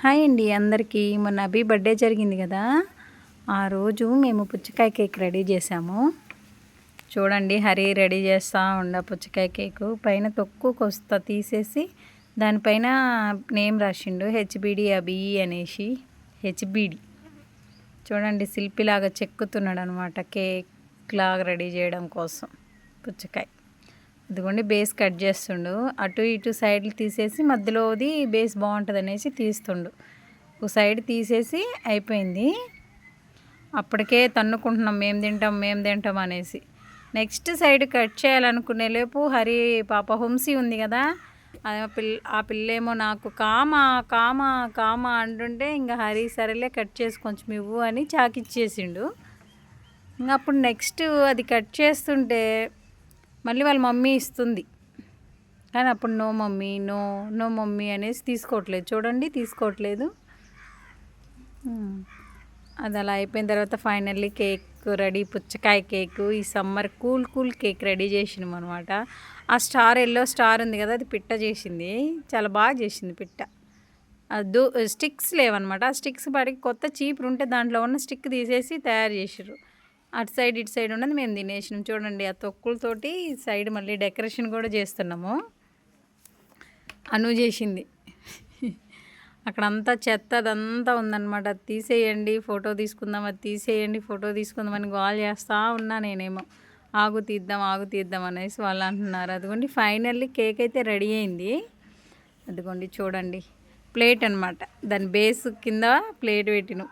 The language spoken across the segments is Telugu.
హాయ్ అండి అందరికీ. మొన్న అభి బర్త్డే జరిగింది కదా, ఆ రోజు మేము పుచ్చకాయ కేక్ రెడీ చేసాము. చూడండి, హరి రెడీ చేస్తూ పుచ్చకాయ కేకు. పైన తొక్కు కొస్త తీసేసి దానిపైన నేమ్ రాసిండు హెచ్బిడి అభి అనేసి. హెచ్బిడి చూడండి, శిల్పిలాగా చెక్కుతున్నాడు అనమాట కేక్ లాగా రెడీ చేయడం కోసం పుచ్చకాయ. ఇదిగోండి బేస్ కట్ చేస్తుండు. అటు ఇటు సైడ్లు తీసేసి మధ్యలోది బేస్ బాగుంటుంది అనేసి తీస్తుండు. ఒక సైడ్ తీసేసి అయిపోయింది. అప్పటికే తన్నుకుంటున్నాం మేము తింటాం అనేసి. నెక్స్ట్ సైడ్ కట్ చేయాలనుకునే లేపు హరి పాప హుంసి ఉంది కదా, ఆ పిల్లేమో నాకు కామా కామా కామా అంటుంటే ఇంకా హరి సరేలే కట్ చేసి కొంచెం ఇవ్వు అని చాకిచ్చేసిండు. ఇంకా అప్పుడు నెక్స్ట్ అది కట్ చేస్తుంటే మళ్ళీ వాళ్ళ మమ్మీ ఇస్తుంది, కానీ అప్పుడు నో మమ్మీ నో మమ్మీ అనేసి తీసుకోవట్లేదు. చూడండి, తీసుకోవట్లేదు. అది అలా అయిపోయిన తర్వాత ఫైనల్లీ కేక్ రెడీ, పుచ్చకాయ కేకు. ఈ సమ్మర్ కూల్ కేక్ రెడీ చేసినాం అనమాట. ఆ స్టార్ ఎల్లో స్టార్ ఉంది కదా, అది పిట్ట చేసింది. చాలా బాగా చేసింది పిట్ట. స్టిక్స్ లేవన్నమాట. ఆ స్టిక్స్ పడికి కొత్త చీపురు ఉంటే దాంట్లో ఉన్న స్టిక్ తీసేసి తయారు చేసారు. అటు సైడ్ ఇటు సైడ్ ఉన్నది మేము తినేసినాం. చూడండి, ఆ తొక్కులతోటి సైడ్ మళ్ళీ డెకరేషన్ కూడా చేస్తున్నాము. అను చేసింది. అక్కడ అంతా చెత్త అదంతా ఉందన్నమాట. అది తీసేయండి ఫోటో తీసుకుందాం, అది తీసేయండి ఫోటో తీసుకుందాం అని గోల్ చేస్తూ ఉన్నా. నేనేమో ఆగు తీద్దాం అనేసి వాళ్ళు అంటున్నారు. అదిగోండి ఫైనల్లీ కేక్ అయితే రెడీ అయింది. అదిగోండి చూడండి, ప్లేట్ అనమాట. దాని బేస్ కింద ప్లేట్ పెట్టినాం.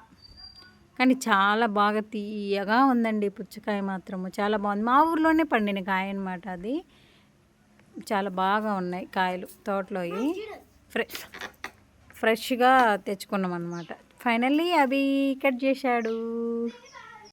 కానీ చాలా బాగా తీయగా ఉందండి పుచ్చకాయ మాత్రము. చాలా బాగుంది. మా ఊర్లోనే పండిన కాయ అనమాట. అది చాలా బాగా ఉన్నాయి కాయలు తోటలోవి. ఫ్రెష్గా తెచ్చుకున్నాం అనమాట. ఫైనల్లీ అవి కట్ చేశాడు.